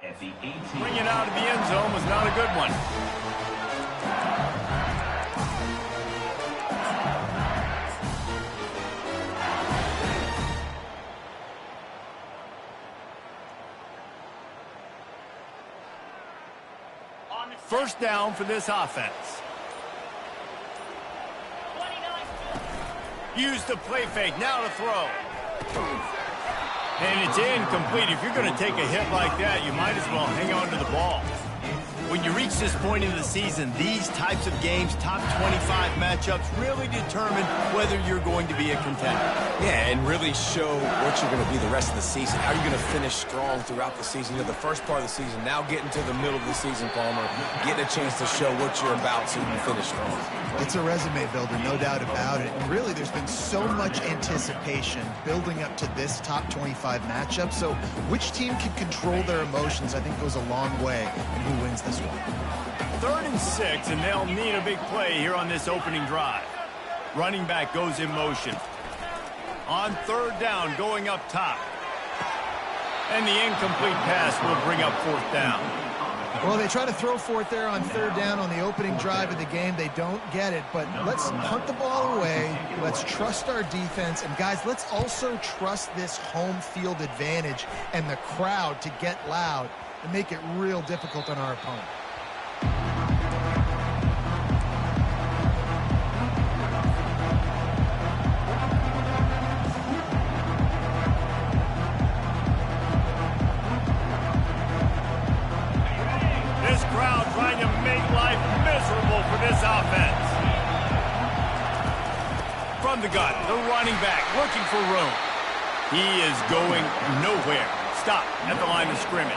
At the 18. Bringing it out of the end zone was not a good one. First down for this offense. Use the play fake. Now to throw. And it's incomplete. If you're going to take a hit like that, you might as well hang on to the ball. When you reach this point in the season, these types of games, top 25 matchups, really determine whether you're going to be a contender. Yeah, and really show what you're going to be the rest of the season. How you're going to finish strong throughout the season. You know, the first part of the season, now getting to the middle of the season, Palmer, getting a chance to show what you're about so you can finish strong. It's a resume builder, no doubt about it. And really, there's been so much anticipation building up to this top 25 matchup. So which team can control their emotions, I think, goes a long way in who wins this one. 3rd and 6, and they'll need a big play here on this opening drive. Running back goes in motion. On 3rd down, going up top. And the incomplete pass will bring up 4th down. Well, they try to throw for it there on 3rd down on the opening drive of the game. They don't get it, but let's punt the ball away. Let's trust our defense. And, guys, let's also trust this home field advantage and the crowd to get loud and make it real difficult on our opponent. This crowd trying to make life miserable for this offense. From the gun, the running back looking for room. He is going nowhere. Stop at the line of scrimmage.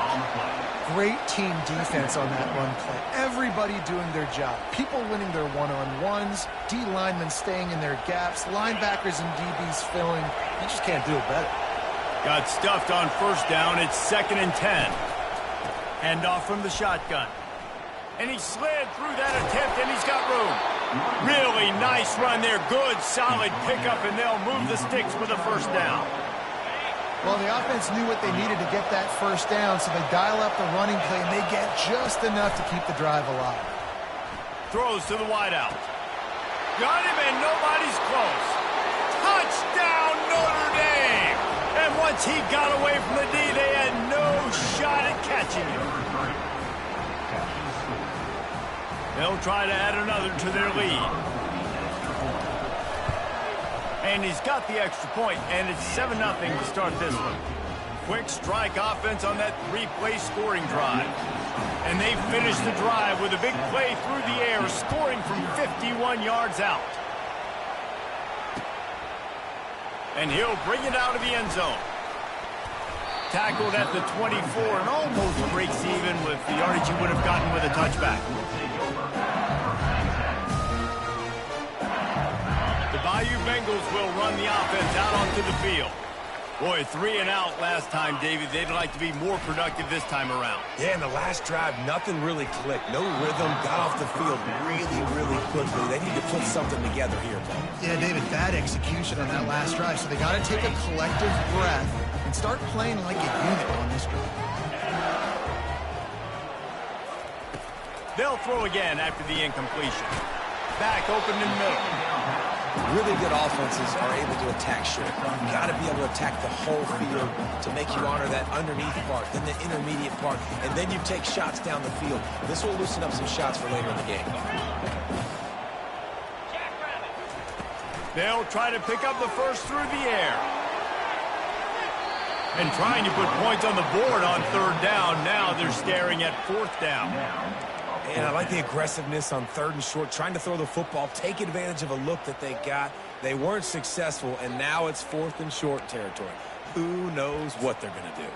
Great team defense on that run play. Everybody doing their job. People winning their one-on-ones, D linemen staying in their gaps, linebackers and DBs filling. You just can't do it better. Got stuffed on 1st down. It's 2nd and 10. Handoff from the shotgun. And he slid through that attempt, and he's got room. Really nice run there. Good, solid pickup, and they'll move the sticks with a 1st down. Well, the offense knew what they needed to get that 1st down, so they dial up the running play, and they get just enough to keep the drive alive. Throws to the wideout. Got him, and nobody's close. Touchdown, Notre Dame! And once he got away from the D, they had no shot at catching him. They'll try to add another to their lead. And he's got the extra point, and it's 7-0 to start this one. Quick strike offense on that 3-play scoring drive. And they finish the drive with a big play through the air, scoring from 51 yards out. And he'll bring it out of the end zone. Tackled at the 24 and almost breaks even with the yardage he would have gotten with a touchback. The Bayou Bengals will run the offense out onto the field. Boy, 3 and out last time, David. They'd like to be more productive this time around. Yeah, in the last drive, nothing really clicked. No rhythm, got off the field really quickly. They need to put something together here, Paul. Yeah, David, bad execution on that last drive, so they got to take a collective breath and start playing like a unit on this drive. They'll throw again after the incompletion. Back open in the middle. Really good offenses are able to attack short. You got to be able to attack the whole field to make you honor that underneath part, then the intermediate part, and then you take shots down the field. This will loosen up some shots for later in the game. They'll try to pick up the first through the air. And trying to put points on the board on 3rd down. Now they're staring at 4th down. And I like the aggressiveness on 3rd and short, trying to throw the football, take advantage of a look that they got. They weren't successful, and now it's 4th and short territory. Who knows what they're going to do?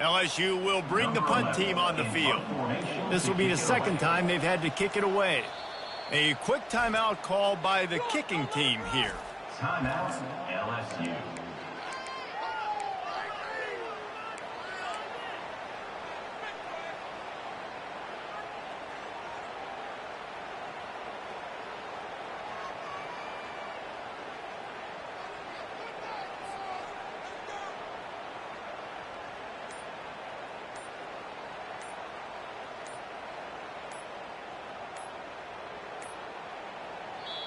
LSU will bring the punt team on the field. This will be the 2nd time they've had to kick it away. A quick timeout called by the kicking team here. Timeout, LSU.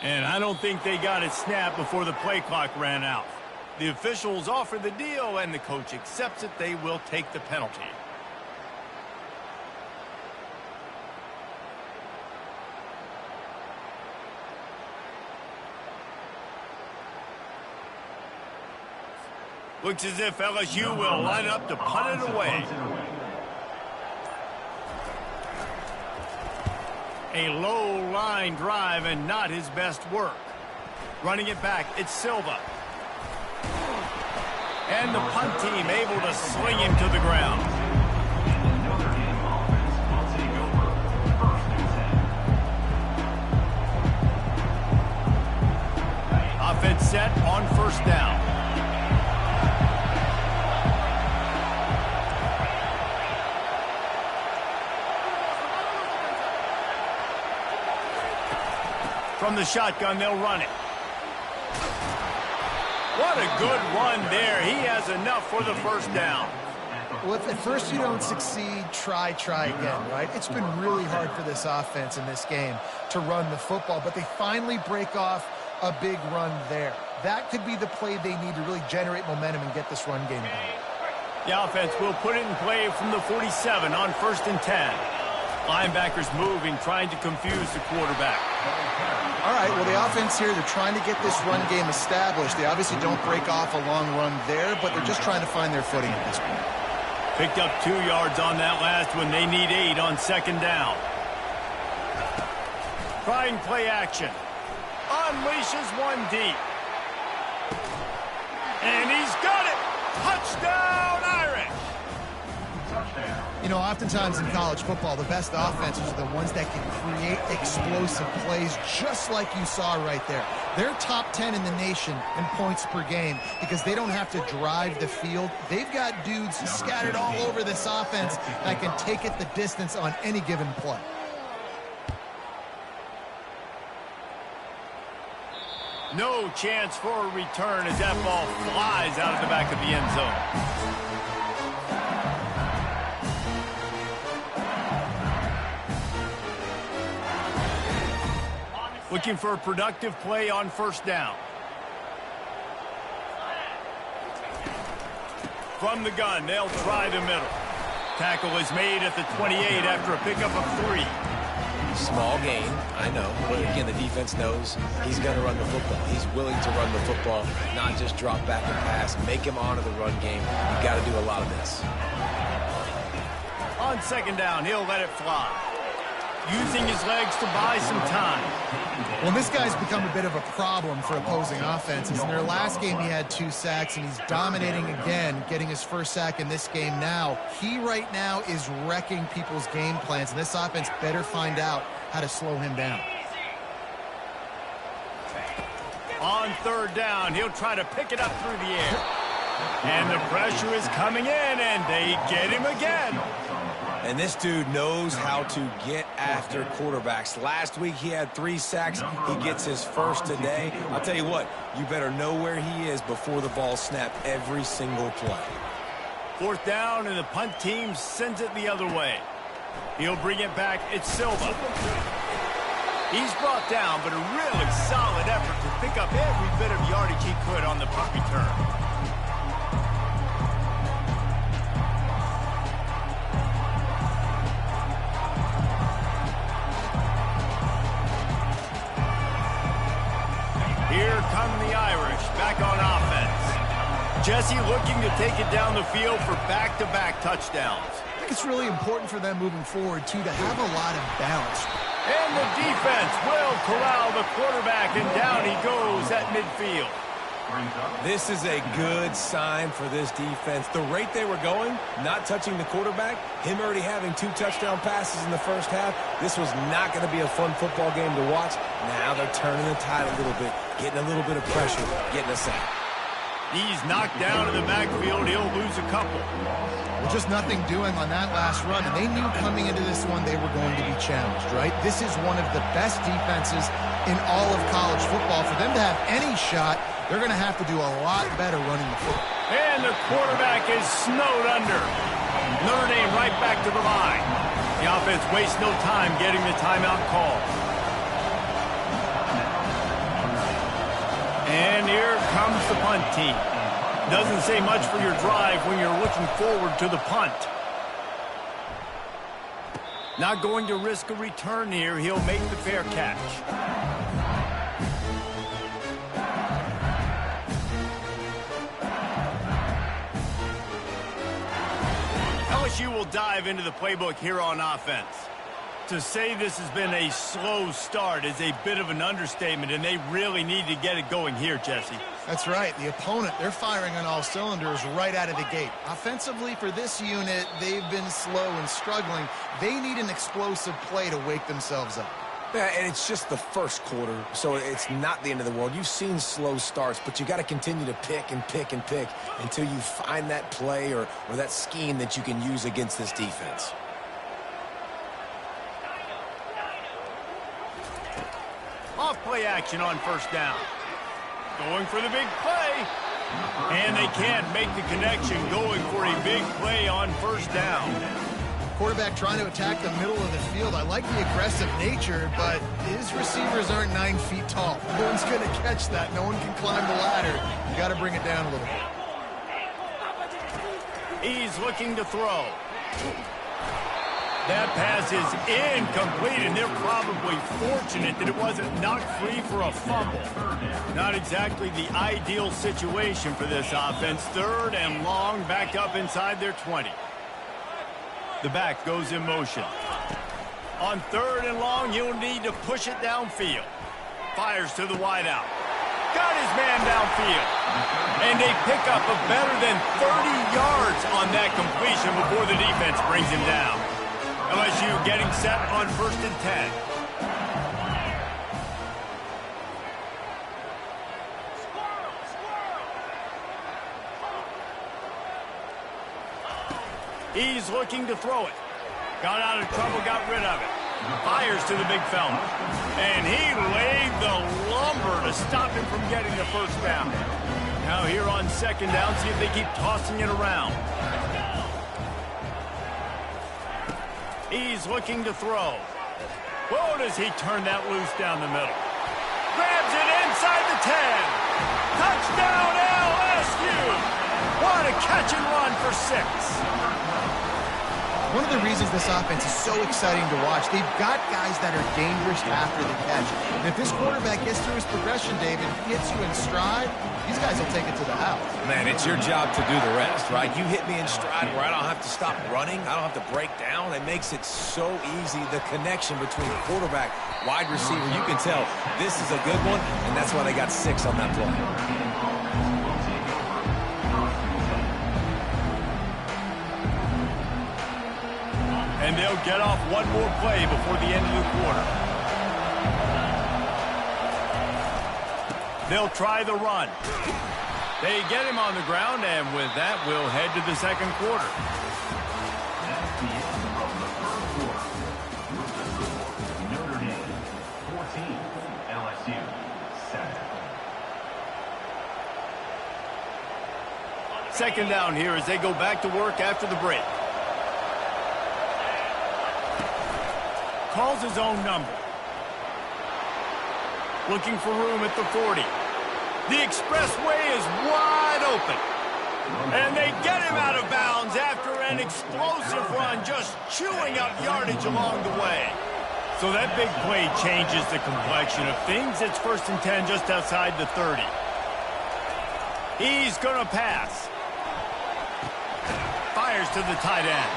And I don't think they got it snapped before the play clock ran out. The officials offer the deal, and the coach accepts it. They will take the penalty. Looks as if LSU will line up to punt it away. A low line drive and not his best work. Running it back, it's Silva. And the punt team able to sling him to the ground. Offense set on first down. From the shotgun, they'll run it. What a good run there. He has enough for the first down. Well, if at first you don't succeed, try again, right? It's been really hard for this offense in this game to run the football, but they finally break off a big run there. That could be the play they need to really generate momentum and get this run game going. The offense will put it in play from the 47 on 1st and 10. Linebackers moving, trying to confuse the quarterback. All right, well, the offense here, they're trying to get this run game established. They obviously don't break off a long run there, but they're just trying to find their footing at this point. Picked up 2 yards on that last one. They need 8 on 2nd down. Trying play action. Unleashes one deep. And he's got it. Touchdown, Irish. You know, oftentimes in college football, the best offenses are the ones that can create explosive plays just like you saw right there. They're top 10 in the nation in points per game because they don't have to drive the field. They've got dudes scattered all over this offense that can take it the distance on any given play. No chance for a return as that ball flies out of the back of the end zone. Looking for a productive play on 1st down. From the gun, they'll try the middle. Tackle is made at the 28 after a pickup of 3. Small gain, I know. But again, the defense knows he's going to run the football. He's willing to run the football, not just drop back and pass. Make him honor the run game. You've got to do a lot of this. On 2nd down, he'll let it fly. Using his legs to buy some time. Well, this guy's become a bit of a problem for opposing offenses. In their last game, he had 2 sacks, and he's dominating again, getting his first sack in this game now. He right now is wrecking people's game plans, and this offense better find out how to slow him down. On 3rd down, he'll try to pick it up through the air. And the pressure is coming in, and they get him again. And this dude knows how to get after quarterbacks. Last week he had 3 sacks. He gets his first today. I'll tell you what, you better know where he is before the ball snapped every single play. 4th down, and the punt team sends it the other way. He'll bring it back. It's Silva. He's brought down, but a really solid effort to pick up every bit of yardage he could on the punt return. Here come the Irish, back on offense. Jesse looking to take it down the field for back-to-back touchdowns. I think it's really important for them moving forward, too, to have a lot of balance. And the defense will corral the quarterback, and down he goes at midfield. This is a good sign for this defense. The rate they were going, not touching the quarterback, him already having 2 touchdown passes in the first half, this was not going to be a fun football game to watch. Now they're turning the tide a little bit, getting a little bit of pressure, getting a sack. He's knocked down in the backfield. He'll lose a couple. Well, just nothing doing on that last run, and they knew coming into this one they were going to be challenged, right? This is one of the best defenses in all of college football. For them to have any shot, they're going to have to do a lot better running the football. And the quarterback is snowed under. Notre Dame right back to the line. The offense wastes no time getting the timeout call. And here comes the punt team. Doesn't say much for your drive when you're looking forward to the punt. Not going to risk a return here. He'll make the fair catch. LSU will dive into the playbook here on offense. To say this has been a slow start is a bit of an understatement, and they really need to get it going here, Jesse. That's right. The opponent, they're firing on all cylinders right out of the gate. Offensively, for this unit, they've been slow and struggling. They need an explosive play to wake themselves up. Yeah, and it's just the first quarter, so it's not the end of the world. You've seen slow starts, but you got to continue to pick and pick and pick until you find that play or that scheme that you can use against this defense. Off play action on first down. Going for the big play. And they can't make the connection, going for a big play on first down. Quarterback trying to attack the middle of the field. I like the aggressive nature, but his receivers aren't 9 feet tall. No one's going to catch that. No one can climb the ladder. You got to bring it down a little bit. He's looking to throw. That pass is incomplete, and they're probably fortunate that it wasn't knocked free for a fumble. Not exactly the ideal situation for this offense. 3rd and long, back up inside their 20. The back goes in motion. On 3rd and long, you'll need to push it downfield. Fires to the wideout. Got his man downfield. And they pick up a better than 30 yards on that completion before the defense brings him down. LSU getting set on 1st and 10. He's looking to throw it. Got out of trouble, got rid of it. Fires to the big fella. And he laid the lumber to stop him from getting the first down. Now here on 2nd down, see if they keep tossing it around. He's looking to throw. Whoa, does he turn that loose down the middle. Grabs it inside the 10. Touchdown, LSU. What a catch and run for 6. One of the reasons this offense is so exciting to watch, they've got guys that are dangerous after the catch. And if this quarterback gets through his progression, David, hits you in stride, these guys will take it to the house. Man, it's your job to do the rest, right? You hit me in stride where I don't have to stop running. I don't have to break down. It makes it so easy. The connection between quarterback, wide receiver, you can tell this is a good one, and that's why they got 6 on that play. And they'll get off one more play before the end of the quarter. They'll try the run. They get him on the ground, and with that, we'll head to the 2nd quarter. That's the end of the 1st quarter. Notre Dame 14, LSU 7. 2nd down here as they go back to work after the break. Calls his own number. Looking for room at the 40. The expressway is wide open. And they get him out of bounds after an explosive run, just chewing up yardage along the way. So that big play changes the complexion of things. It's 1st and 10 just outside the 30. He's going to pass. Fires to the tight end.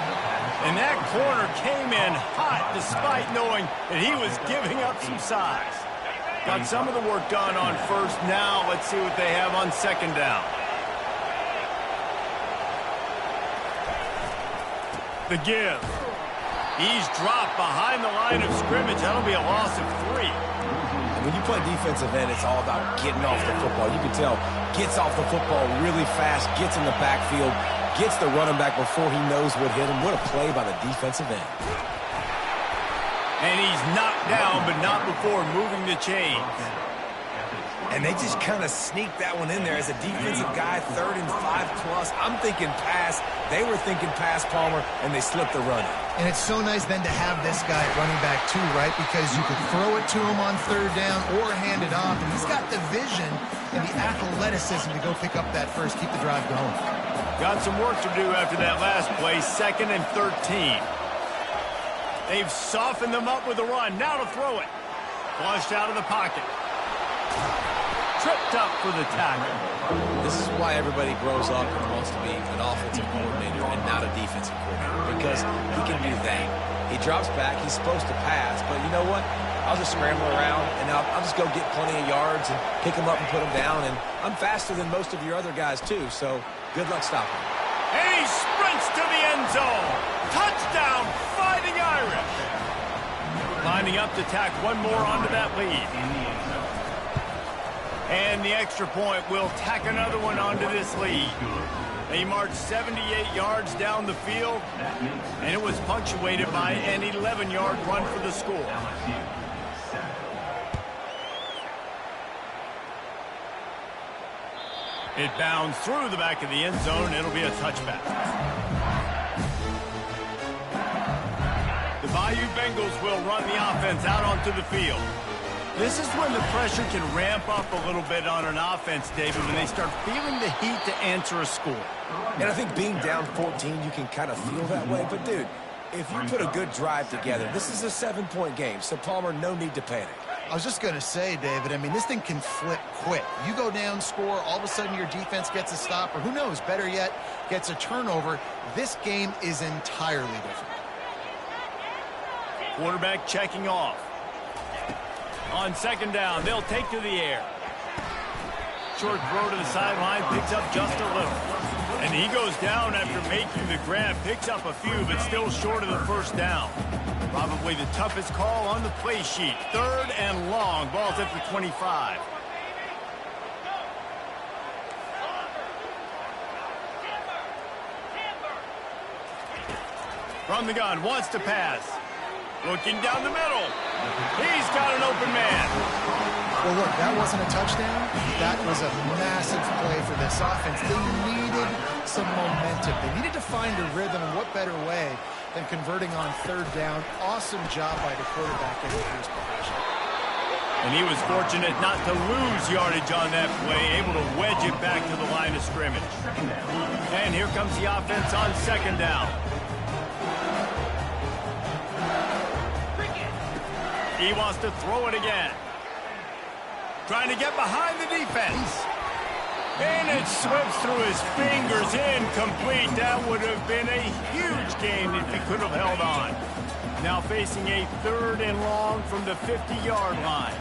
And that corner came in hot despite knowing that he was giving up some size. Got some of the work done on 1st. Now let's see what they have on 2nd down. The give. He's dropped behind the line of scrimmage. That'll be a loss of 3. When you play defensive end, it's all about getting off the football. You can tell, gets off the football really fast, gets in the backfield, gets the running back before he knows what hit him. What a play by the defensive end. And he's knocked down, but not before moving the chains. And they just kind of sneaked that one in there as a defensive guy, 3rd and 5+. I'm thinking pass. They were thinking pass, Palmer, and they slipped the run. And it's so nice then to have this guy running back too, right? Because you could throw it to him on 3rd down or hand it off. And he's got the vision and the athleticism to go pick up that first, keep the drive going. Got some work to do after that last play, 2nd and 13. They've softened them up with a run. Now to throw it. Flushed out of the pocket. Tripped up for the tackle. This is why everybody grows up and wants to be an offensive coordinator and not a defensive coordinator, because he can do that. He drops back. He's supposed to pass, but you know what? I'll just scramble around, and I'll just go get plenty of yards and pick them up and put them down, and I'm faster than most of your other guys, too, so good luck stopping him. And he sprints to the end zone. Touchdown, Fighting Irish. Lining up to tack one more onto that lead. And the extra point will tack another one onto this lead. They marched 78 yards down the field, and it was punctuated by an 11-yard run for the score. It bounds through the back of the end zone. It'll be a touchback. The Bayou Bengals will run the offense out onto the field. This is when the pressure can ramp up a little bit on an offense, David, when they start feeling the heat to answer a score. And I think being down 14, you can kind of feel that way. But, dude, if you put a good drive together, this is a 7-point game. So, Palmer, no need to panic. I was just going to say, David, I mean, this thing can flip quick. You go down, score, all of a sudden your defense gets a stop, or who knows, better yet, gets a turnover. This game is entirely different. Quarterback checking off. On 2nd down, they'll take to the air. Short throw to the sideline, picks up just a little. And he goes down after making the grab, picks up a few, but still short of the 1st down. Probably the toughest call on the play sheet. 3rd and long, ball's at the 25. From the gun, wants to pass. Looking down the middle. He's got an open man. Well, look, that wasn't a touchdown. That was a massive play for this offense. They needed some momentum. They needed to find a rhythm, and what better way than converting on 3rd down. Awesome job by the quarterback in the first position. And he was fortunate not to lose yardage on that play, able to wedge it back to the line of scrimmage. And here comes the offense on 2nd down. He wants to throw it again. Trying to get behind the defense. And it slips through his fingers, incomplete. That would have been a huge gain if he could have held on. Now facing a 3rd and long from the 50-yard line.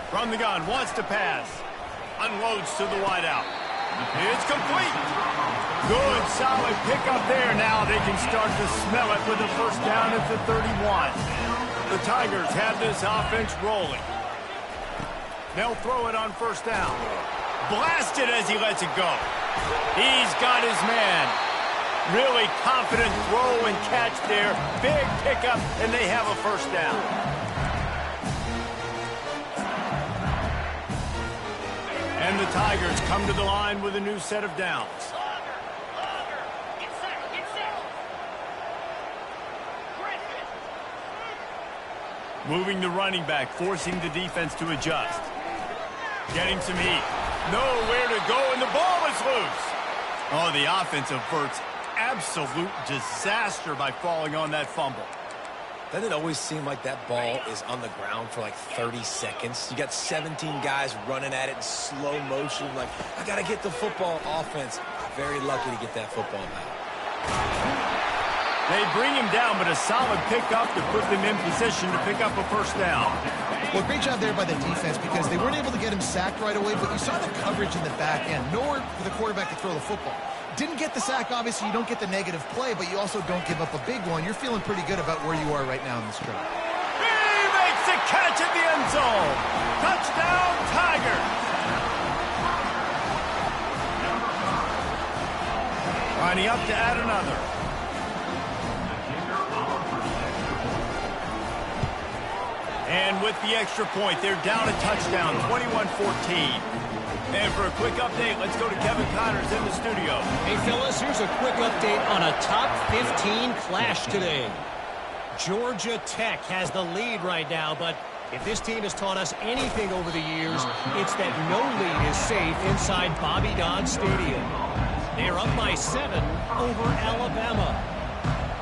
From the gun, wants to pass. Unloads to the wideout. It's complete. Good, solid pickup there. Now they can start to smell it with a 1st down at the 31. The Tigers have this offense rolling. They'll throw it on 1st down. Blasted as he lets it go. He's got his man. Really confident throw and catch there. Big pickup, and they have a 1st down. And the Tigers come to the line with a new set of downs. Moving the running back, forcing the defense to adjust. Getting some heat. Nowhere to go, and the ball is loose. Oh, the offense averts absolute disaster by falling on that fumble. Doesn't it always seem like that ball is on the ground for like 30 seconds? You got 17 guys running at it in slow motion. Like, I got to get the football. Offense, very lucky to get that football back. They bring him down, but a solid pickup to put them in position to pick up a 1st down. Well, great job there by the defense because they weren't able to get him sacked right away, but you saw the coverage in the back end. Nowhere for the quarterback to throw the football. Didn't get the sack, obviously. You don't get the negative play, but you also don't give up a big one. You're feeling pretty good about where you are right now in this drive. He makes a catch in the end zone. Touchdown, Tigers. Lining up to add another. And with the extra point, they're down a touchdown, 21-14. And for a quick update, let's go to Kevin Connors in the studio. Hey, fellas, here's a quick update on a top 15 clash today. Georgia Tech has the lead right now, but if this team has taught us anything over the years, it's that no lead is safe inside Bobby Dodd Stadium. They're up by 7 over Alabama.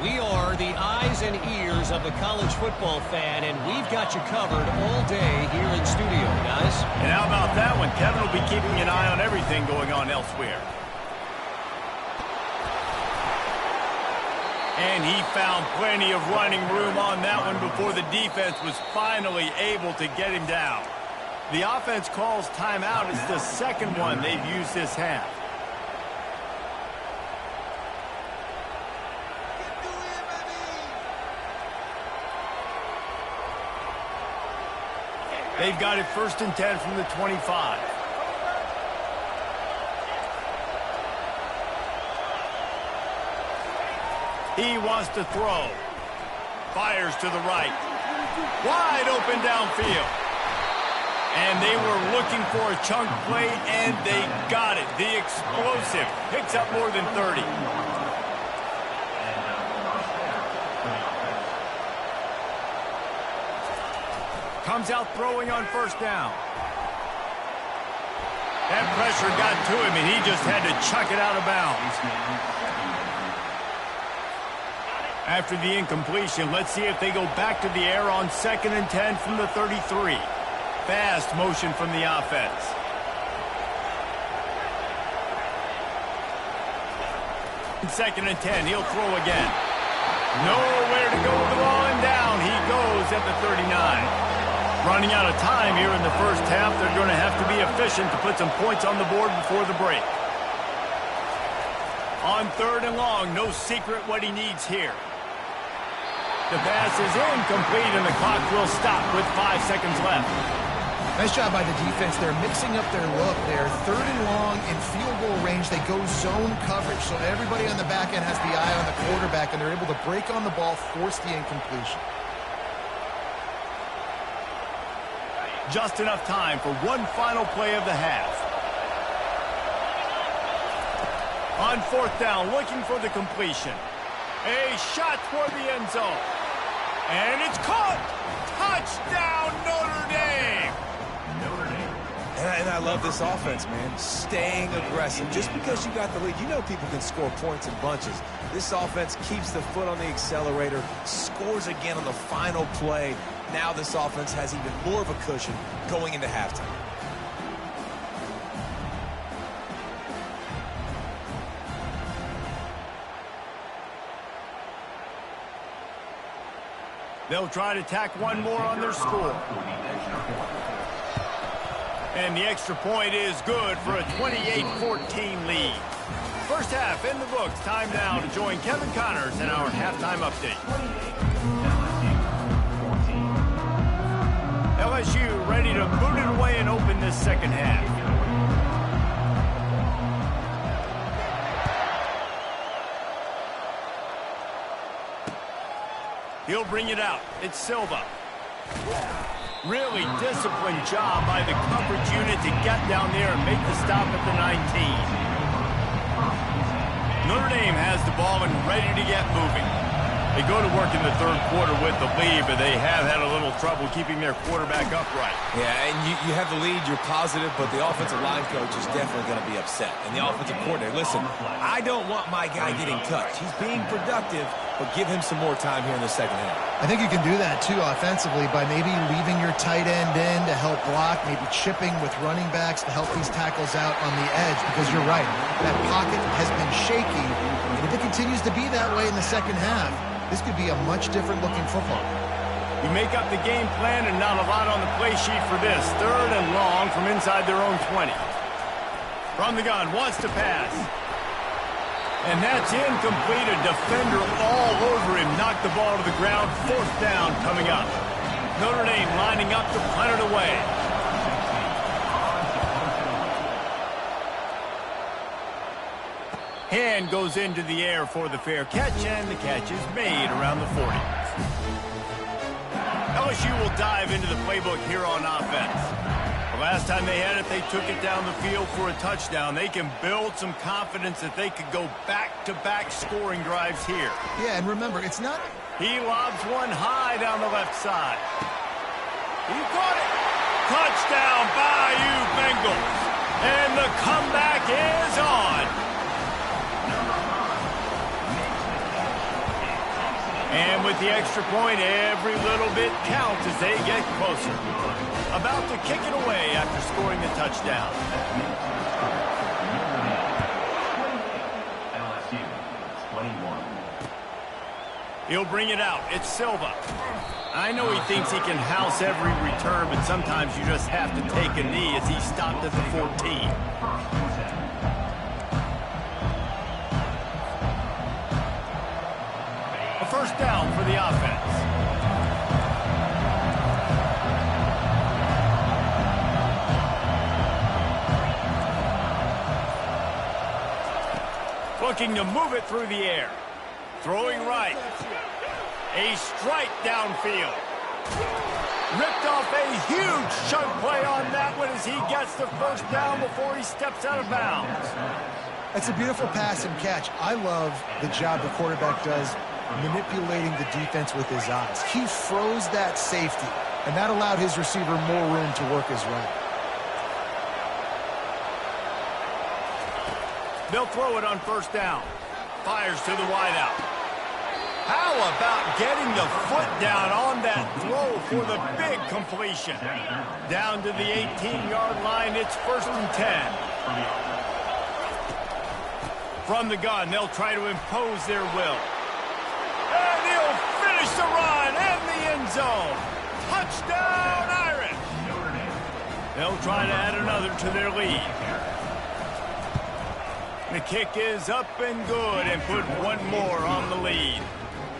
We are the eyes and ears of the college football fan, and we've got you covered all day here in studio, guys. And how about that one? Kevin will be keeping an eye on everything going on elsewhere. And he found plenty of running room on that one before the defense was finally able to get him down. The offense calls timeout. It's the second one they've used this half. They've got it 1st and 10 from the 25. He wants to throw. Fires to the right. Wide open downfield. And they were looking for a chunk play, and they got it. The explosive picks up more than 30. Comes out throwing on 1st down. That pressure got to him, and he just had to chuck it out of bounds. After the incompletion, let's see if they go back to the air on 2nd and 10 from the 33. Fast motion from the offense. In 2nd and 10, he'll throw again. Nowhere to go with the ball, and down he goes at the 39. Running out of time here in the first half. They're going to have to be efficient to put some points on the board before the break. On 3rd and long, no secret what he needs here. The pass is incomplete, and the clock will stop with 5 seconds left. Nice job by the defense. They're mixing up their look there. 3rd and long in field goal range. They go zone coverage, so everybody on the back end has the eye on the quarterback, and they're able to break on the ball, force the incompletion. Just enough time for one final play of the half. On 4th down, looking for the completion. A shot toward the end zone. And it's caught! Touchdown, Notre Dame! And I love this offense, man. Staying aggressive. Just because you got the lead, you know people can score points in bunches. This offense keeps the foot on the accelerator, scores again on the final play. Now this offense has even more of a cushion going into halftime. They'll try to tack one more on their score. And the extra point is good for a 28-14 lead. First half in the books. Time now to join Kevin Connors in our halftime update. LSU ready to boot it away and open this second half. He'll bring it out. It's Silva. Really disciplined job by the coverage unit to get down there and make the stop at the 19. Notre Dame has the ball and ready to get moving. They go to work in the 3rd quarter with the lead, but they have had a little trouble keeping their quarterback upright. Yeah, and you have the lead, you're positive, but the offensive line coach is definitely going to be upset. And the offensive coordinator, listen, I don't want my guy getting touched. He's being productive, but give him some more time here in the second half. I think you can do that, too, offensively, by maybe leaving your tight end in to help block, maybe chipping with running backs to help these tackles out on the edge, because you're right, that pocket has been shaky, and if it continues to be that way in the second half, this could be a much different looking football. You make up the game plan and not a lot on the play sheet for this. 3rd and long from inside their own 20. From the gun, wants to pass. And that's incomplete. A defender all over him. Knocked the ball to the ground. 4th down coming up. Notre Dame lining up to punt it away. Hand goes into the air for the fair catch, and the catch is made around the 40. LSU will dive into the playbook here on offense. The last time they had it, they took it down the field for a touchdown. They can build some confidence that they could go back-to-back scoring drives here. Yeah, and remember, it's not... He lobs one high down the left side. He caught it. Touchdown, Bayou Bengals. And the comeback is on. And with the extra point, every little bit counts as they get closer. About to kick it away after scoring the touchdown. LSU 21. He'll bring it out. It's Silva. I know he thinks he can house every return, but sometimes you just have to take a knee as he stopped at the 14. First down for the offense. Looking to move it through the air. Throwing right. A strike downfield. Ripped off a huge chunk play on that one as he gets the first down before he steps out of bounds. It's a beautiful pass and catch. I love the job the quarterback does manipulating the defense with his eyes. He froze that safety, and that allowed his receiver more room to work his route. They'll throw it on first down. Fires to the wideout. How about getting the foot down on that throw for the big completion? Down to the 18-yard line, it's 1st and 10. From the gun, they'll try to impose their will. And he'll finish the run in the end zone. Touchdown, Irish. They'll try to add another to their lead. The kick is up and good and put one more on the lead.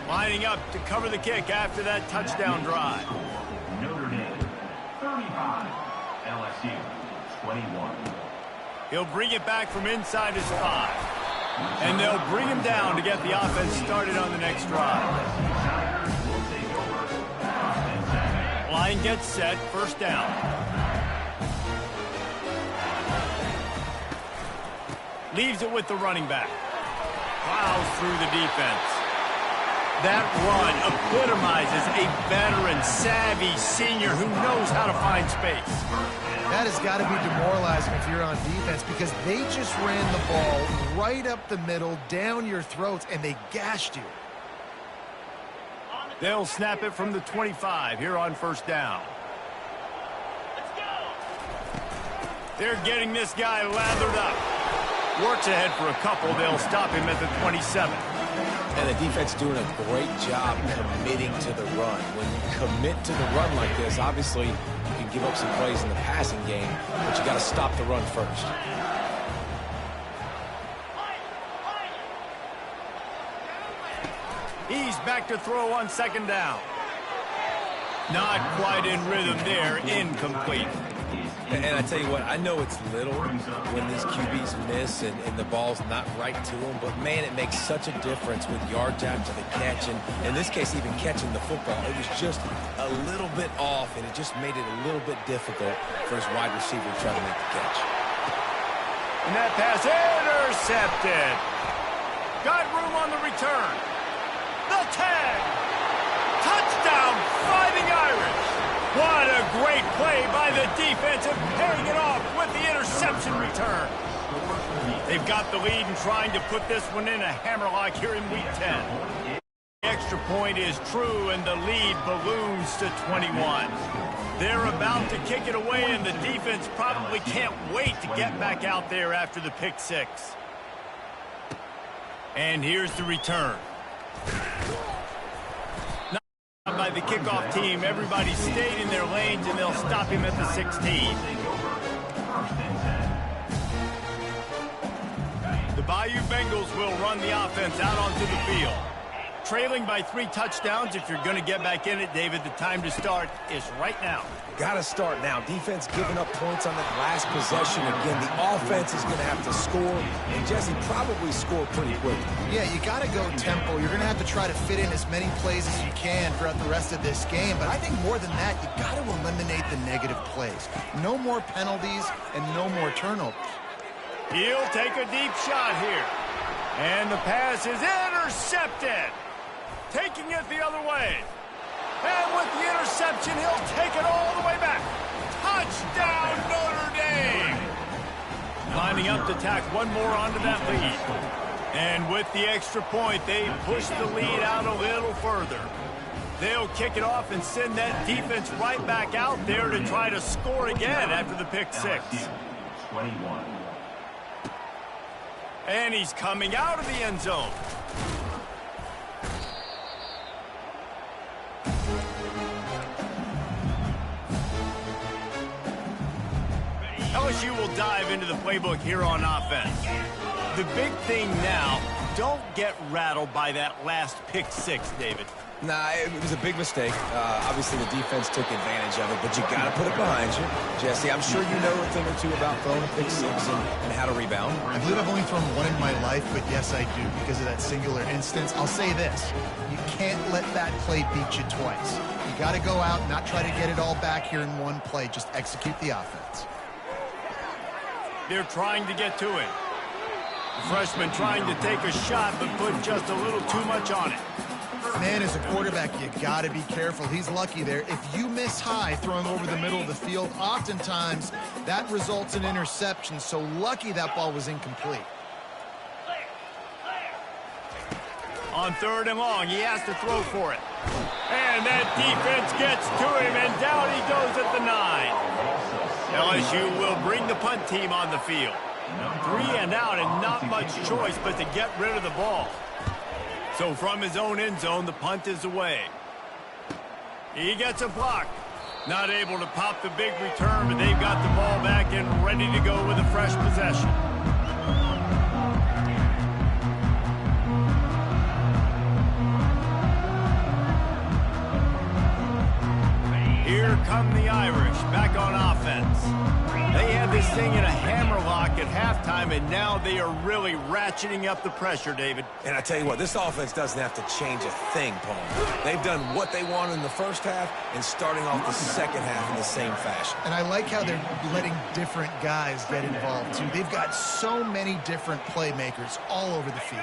Lining up to cover the kick after that touchdown drive. Notre Dame 35. LSU 21. He'll bring it back from inside his 5. And they'll bring him down to get the offense started on the next drive. Line gets set, first down. Leaves it with the running back. Plows through the defense. That run epitomizes a veteran, savvy senior who knows how to find space. That has got to be demoralizing if you're on defense because they just ran the ball right up the middle, down your throats, and they gashed you. They'll snap it from the 25 here on first down. They're getting this guy lathered up. Works ahead for a couple. They'll stop him at the 27. And the defense doing a great job committing to the run. When you commit to the run like this, obviously you can give up some plays in the passing game, but you got to stop the run first. He's back to throw on second down. Not quite in rhythm there. Incomplete. And I tell you what, I know it's little when these QBs miss and the ball's not right to them, but, man, it makes such a difference with yards after the catch. And in this case, even catching the football, it was just a little bit off, and it just made it a little bit difficult for his wide receiver to try to make the catch. And that pass intercepted. Got room on the return. The tag. Touchdown, Fighting Irish. What a great play by the defense and paying it off with the interception return. They've got the lead and trying to put this one in a hammerlock here in Week 10. The extra point is true and the lead balloons to 21. They're about to kick it away and the defense probably can't wait to get back out there after the pick six. And here's the return. By the kickoff team, everybody stayed in their lanes and they'll stop him at the 16. The Bayou Bengals will run the offense out onto the field. Trailing by 3 touchdowns. If you're going to get back in it, David, the time to start is right now. Got to start now. Defense giving up points on that last possession. Again, the offense is going to have to score, and Jesse probably score pretty quickly. Yeah, you got to go tempo. You're going to have to try to fit in as many plays as you can throughout the rest of this game. But I think more than that, you got to eliminate the negative plays. No more penalties and no more turnovers. He'll take a deep shot here. And the pass is intercepted. Taking it the other way. And with the interception, he'll take it all the way back. Touchdown, Notre Dame! Lining up to tack one more onto that lead. And with the extra point, they push the lead out a little further. They'll kick it off and send that defense right back out there to try to score again after the pick six. 21. And he's coming out of the end zone. LSU will dive into the playbook here on offense. The big thing now, don't get rattled by that last pick six, David. Nah, it was a big mistake. Obviously, the defense took advantage of it, but you got to put it behind you. Jesse, I'm sure you know a thing or two about throwing a pick six and how to rebound. I believe I've only thrown one in my life, but yes, I do because of that singular instance. I'll say this. You can't let that play beat you twice. You got to go out and not try to get it all back here in one play. Just execute the offense. They're trying to get to it. The freshman trying to take a shot, but put just a little too much on it. Man, as a quarterback, you got to be careful. He's lucky there. If you miss high throwing over the middle of the field, oftentimes that results in interception. So lucky that ball was incomplete. On 3rd and long, he has to throw for it. And that defense gets to him, and down he goes at the 9. LSU will bring the punt team on the field. 3 and out and not much choice but to get rid of the ball. So from his own end zone, the punt is away. He gets a block. Not able to pop the big return, but they've got the ball back and ready to go with a fresh possession. Here come the Irish, back on offense. They had this thing in a hammerlock at halftime, and now they are really ratcheting up the pressure, David. And I tell you what, this offense doesn't have to change a thing, Paul. They've done what they wanted in the first half and starting off the second half in the same fashion. And I like how they're letting different guys get involved, too. They've got so many different playmakers all over the field.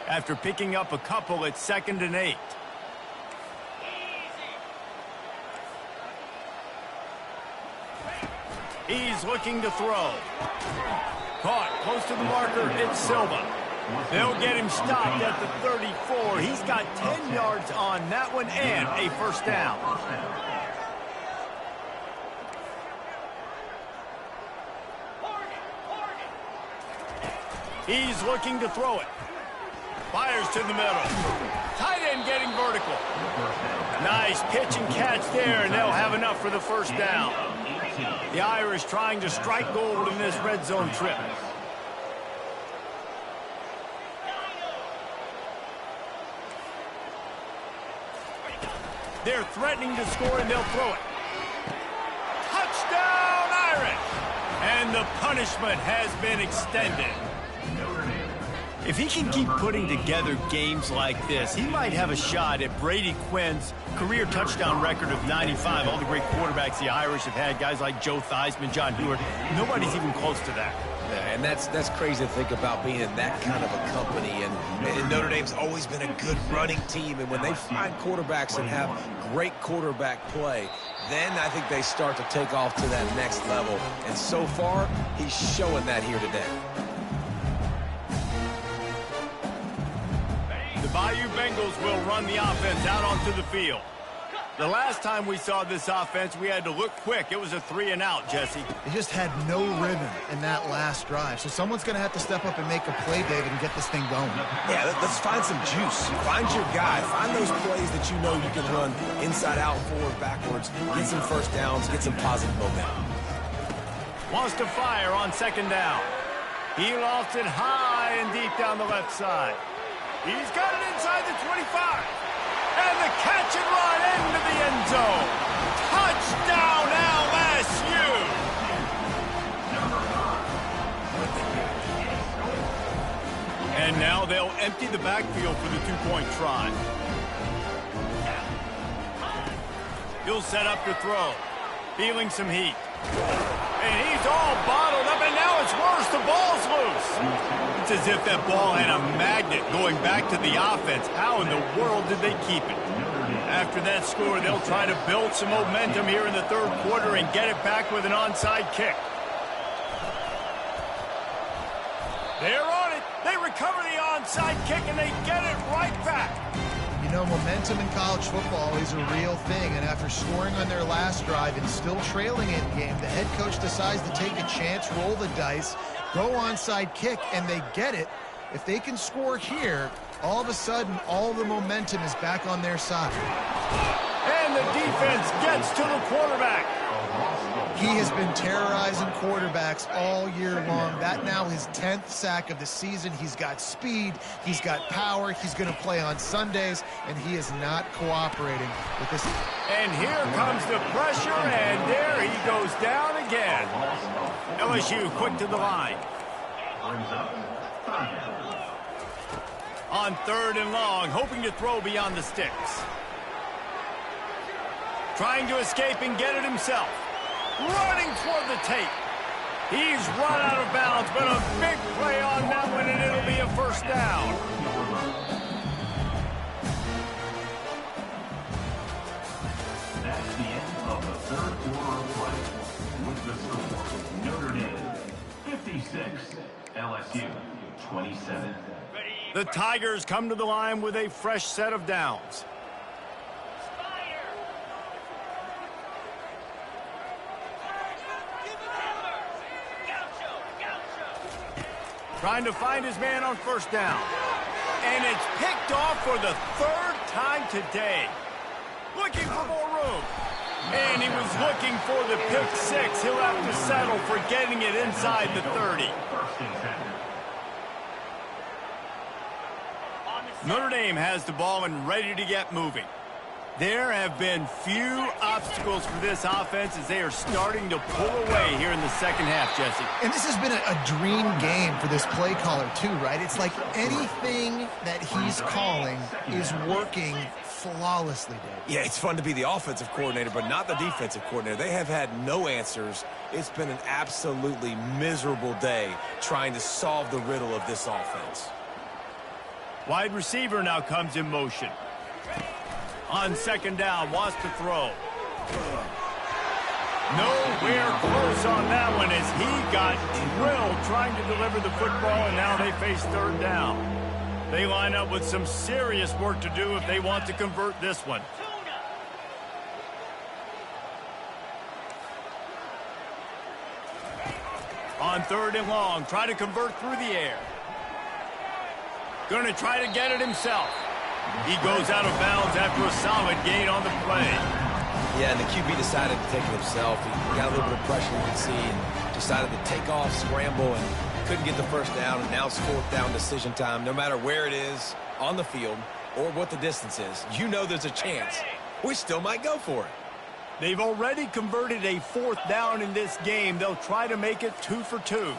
After picking up a couple at 2nd and 8. He's looking to throw. Caught close to the marker. It's Silva. They'll get him stopped at the 34. He's got 10 yards on that one and a first down. He's looking to throw it. Fires to the middle. Tight end getting vertical. Nice pitch and catch there, and they'll have enough for the first down. The Irish trying to strike gold in this red zone trip. They're threatening to score, and they'll throw it. Touchdown, Irish! And the punishment has been extended. If he can keep putting together games like this, he might have a shot at Brady Quinn's career touchdown record of 95. All the great quarterbacks the Irish have had, guys like Joe Theismann, John Hewart, nobody's even close to that. Yeah, and that's crazy to think about being in that kind of a company. And Notre Dame's always been a good running team. And when they find quarterbacks and have great quarterback play, then I think they start to take off to that next level. And so far, he's showing that here today. The Bayou Bengals will run the offense out onto the field. The last time we saw this offense, we had to look quick. It was a 3 and out, Jesse. They just had no rhythm in that last drive. So someone's going to have to step up and make a play, David, and get this thing going. Yeah, let's find some juice. Find your guy. Find those plays that you know you can run inside out, forward, backwards. Get some first downs. Get some positive momentum. Wants to fire on 2nd down. He lofts it high and deep down the left side. He's got it inside the 25. And the catch and run into the end zone. Touchdown, LSU! And now they'll empty the backfield for the two-point try. He'll set up to throw. Feeling some heat. And he's all bottled up, and now it's worse. The ball's loose. It's as if that ball had a magnet going back to the offense. How in the world did they keep it? After that score, they'll try to build some momentum here in the third quarter and get it back with an onside kick. They're on it. They recover the onside kick, and they get it right back. You know, momentum in college football is a real thing, and after scoring on their last drive and still trailing in game, the head coach decides to take a chance, roll the dice, go onside kick, and they get it. If they can score here, all of a sudden, all the momentum is back on their side. And the defense gets to the quarterback. He has been terrorizing quarterbacks all year long. That now his 10th sack of the season. He's got speed. He's got power. He's going to play on Sundays, and he is not cooperating with this. And here comes the pressure, and there he goes down again. LSU quick to the line. On 3rd and long, hoping to throw beyond the sticks. Trying to escape and get it himself. Running toward the tape. He's run out of bounds, but a big play on that one, and it'll be a first down. That's the end of the third quarter of play. With the score, Notre Dame 56, LSU 27. The Tigers come to the line with a fresh set of downs. Trying to find his man on first down. And it's picked off for the 3rd time today. Looking for more room. And he was looking for the pick six. He'll have to settle for getting it inside the 30. Notre Dame has the ball and ready to get moving. There have been few obstacles for this offense as they are starting to pull away here in the second half, Jesse. And this has been a dream game for this play caller, too, right? It's like anything that he's calling is working flawlessly, Dave. Yeah, it's fun to be the offensive coordinator, but not the defensive coordinator. They have had no answers. It's been an absolutely miserable day trying to solve the riddle of this offense. Wide receiver now comes in motion. On 2nd down, wants to throw. Nowhere close on that one as he got drilled trying to deliver the football, and now they face 3rd down. They line up with some serious work to do if they want to convert this one. On 3rd and long, try to convert through the air. Going to try to get it himself. He goes out of bounds after a solid gain on the play. Yeah, and the QB decided to take it himself. He got a little bit of pressure, you can see, and decided to take off, scramble, and couldn't get the first down. And now it's 4th down decision time. No matter where it is on the field or what the distance is, you know there's a chance. We still might go for it. They've already converted a 4th down in this game. They'll try to make it 2 for 2.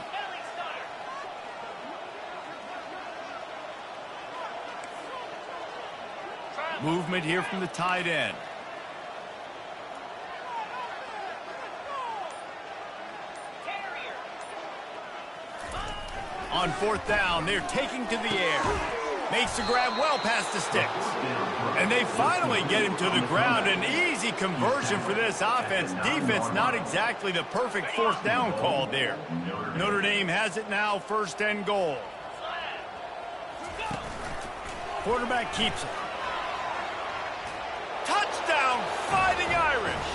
Movement here from the tight end. On 4th down, they're taking to the air. Makes the grab well past the sticks. And they finally get him to the ground. An easy conversion for this offense. Defense not exactly the perfect 4th down call there. Notre Dame has it now, 1st and goal. Quarterback keeps it. Touchdown, Fighting Irish.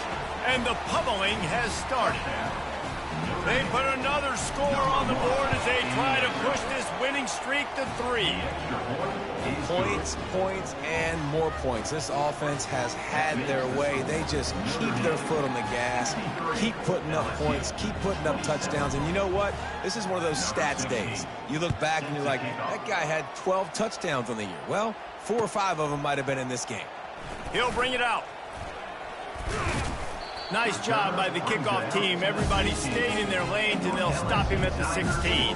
And the pummeling has started. They put another score on the board as they try to push this winning streak to 3. Points, points, and more points. This offense has had their way. They just keep their foot on the gas, keep putting up points, keep putting up touchdowns. And you know what? This is one of those stats days. You look back and you're like, that guy had 12 touchdowns on the year. Well, 4 or 5 of them might have been in this game. He'll bring it out. Nice job by the kickoff team. Everybody stayed in their lanes, and they'll stop him at the 16.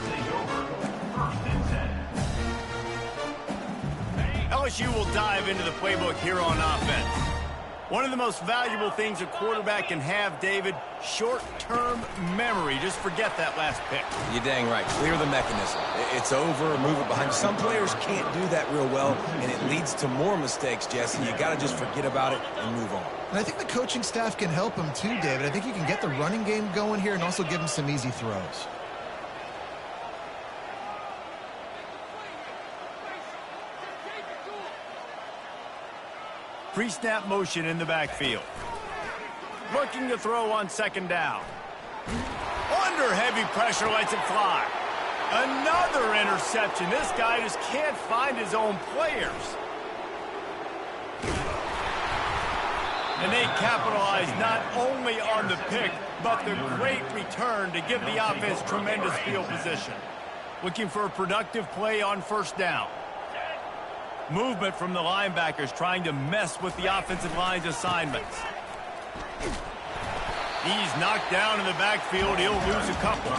LSU will dive into the playbook here on offense. One of the most valuable things a quarterback can have, David, short-term memory. Just forget that last pick. You're dang right. Clear the mechanism. It's over, move it behind you. Some players can't do that real well, and it leads to more mistakes, Jesse. You got to just forget about it and move on. And I think the coaching staff can help him too, David. I think you can get the running game going here and also give him some easy throws. Pre-snap motion in the backfield. Looking to throw on second down. Under heavy pressure, lets it fly. Another interception. This guy just can't find his own players. And they capitalize not only on the pick, but the great return to give the offense tremendous field position. Looking for a productive play on first down. Movement from the linebackers trying to mess with the offensive line's assignments. He's knocked down in the backfield. He'll lose a couple.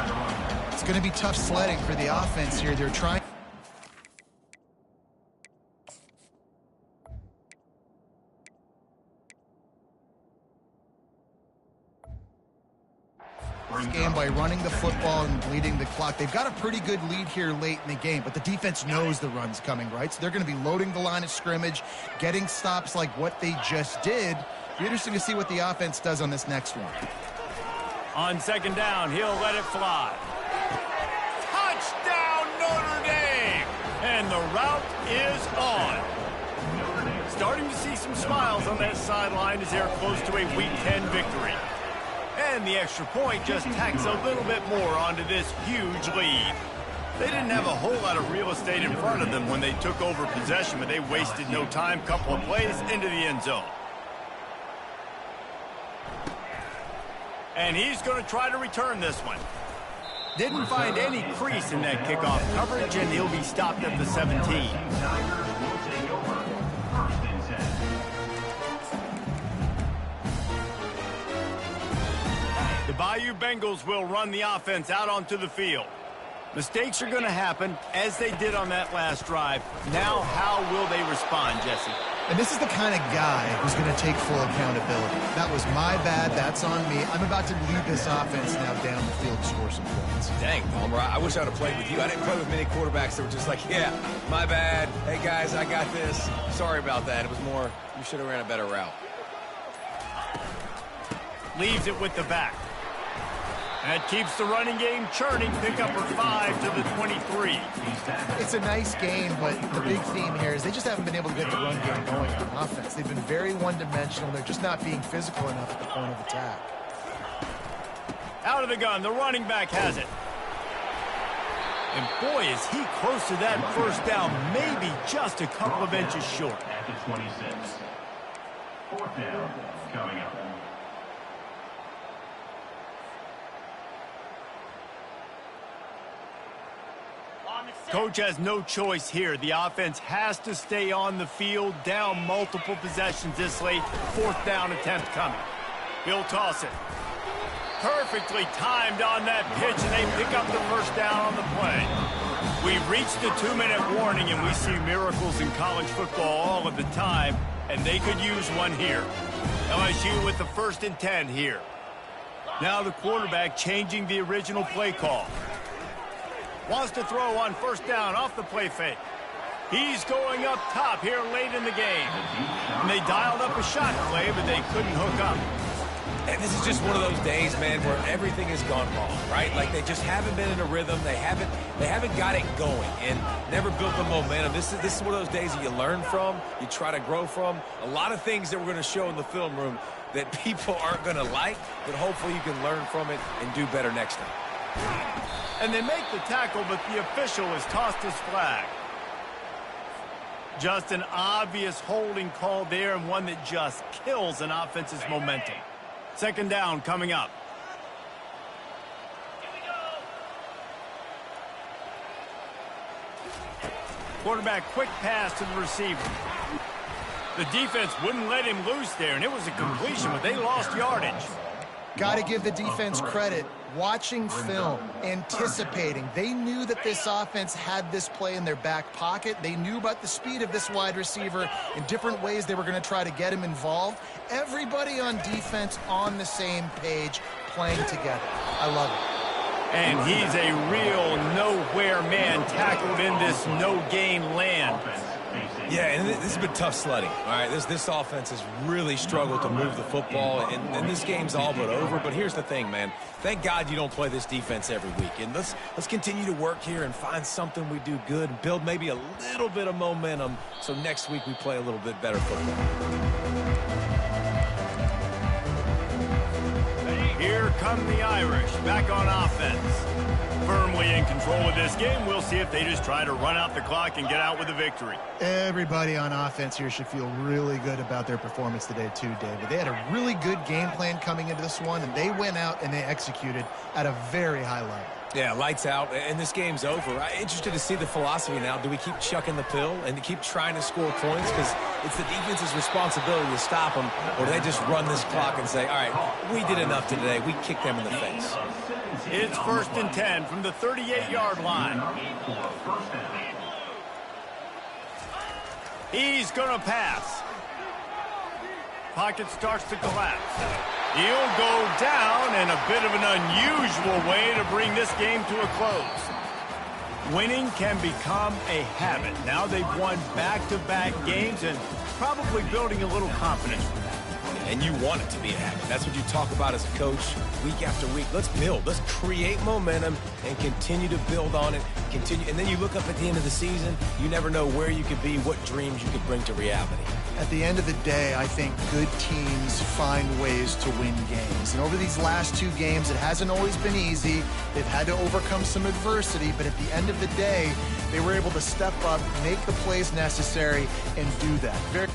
It's going to be tough sledding for the offense here. They're trying. Game by running the football and bleeding the clock. They've got a pretty good lead here late in the game, but the defense knows the run's coming, right? So they're going to be loading the line of scrimmage, getting stops like what they just did. Be interesting to see what the offense does on this next one. On second down, he'll let it fly. Touchdown, Notre Dame! And the route is on. Starting to see some smiles on that sideline as they're close to a Week 10 victory. And the extra point just tacks a little bit more onto this huge lead. They didn't have a whole lot of real estate in front of them when they took over possession, but they wasted no time. Couple of plays into the end zone. And he's going to try to return this one. Didn't find any crease in that kickoff coverage, and he'll be stopped at the 17. The Bayou Bengals will run the offense out onto the field. Mistakes are going to happen, as they did on that last drive. Now, how will they respond, Jesse? And this is the kind of guy who's going to take full accountability. That was my bad. That's on me. I'm about to lead this offense now down the field to score some points. Dang, Palmer, I wish I would have played with you. I didn't play with many quarterbacks that were just like, yeah, my bad. Hey, guys, I got this. Sorry about that. It was more, you should have ran a better route. Leaves it with the back. That keeps the running game churning. Pick up for 5 to the 23. It's a nice game, but the big theme here is they just haven't been able to get the run game going on offense. They've been very one-dimensional. They're just not being physical enough at the point of attack. Out of the gun. The running back has it. And boy, is he close to that first down. Maybe just a couple of inches short. At the 26. Fourth down coming up. Coach has no choice here. The offense has to stay on the field, down multiple possessions this late. Fourth down attempt coming. He'll toss it. Perfectly timed on that pitch, and they pick up the first down on the play. We've reached the 2-minute warning, and we see miracles in college football all of the time, and they could use one here. LSU with the 1st and 10 here. Now the quarterback changing the original play call. Wants to throw on first down off the play fake. He's going up top here late in the game. And they dialed up a shot play, but they couldn't hook up. And this is just one of those days, man, where everything has gone wrong, right? Like they just haven't been in a rhythm. They haven't got it going and never built the momentum. This is one of those days that you learn from, you try to grow from. A lot of things that we're going to show in the film room that people aren't going to like, but hopefully you can learn from it and do better next time. And they make the tackle, but the official has tossed his flag. Just an obvious holding call there, and one that just kills an offense's momentum. Second down coming up. Quarterback quick pass to the receiver. The defense wouldn't let him loose there, and it was a completion, but they lost yardage. Got to give the defense credit. Watching film, anticipating. They knew that this offense had this play in their back pocket. They knew about the speed of this wide receiver in different ways they were going to try to get him involved. Everybody on defense on the same page, playing together. I love it. And he's a real nowhere man, tackled in this no-gain land. Yeah, and this has been tough sledding. All right, this offense has really struggled to move the football, and this game's all but over. But here's the thing, man. Thank God you don't play this defense every week. And let's continue to work here and find something we do good and build maybe a little bit of momentum so next week we play a little bit better football. Here come the Irish, back on offense. Firmly in control of this game. We'll see if they just try to run out the clock and get out with a victory. Everybody on offense here should feel really good about their performance today too, David. They had a really good game plan coming into this one, and they went out and they executed at a very high level. Yeah, lights out, and this game's over. I'm interested to see the philosophy now. Do we keep chucking the pill and keep trying to score points? Because it's the defense's responsibility to stop them, or do they just run this clock and say, all right, we did enough today. We kicked them in the face. It's 1st and 10 from the 38-yard line. He's going to pass. Pocket starts to collapse. He'll go down, and a bit of an unusual way to bring this game to a close. Winning can become a habit. Now they've won back-to-back games and probably building a little confidence. And you want it to be a habit. That's what you talk about as a coach week after week. Let's build. Let's create momentum and continue to build on it. And then you look up at the end of the season, you never know where you could be, what dreams you could bring to reality. At the end of the day, I think good teams find ways to win games. And over these last two games, it hasn't always been easy. They've had to overcome some adversity, but at the end of the day, they were able to step up, make the plays necessary, and do that.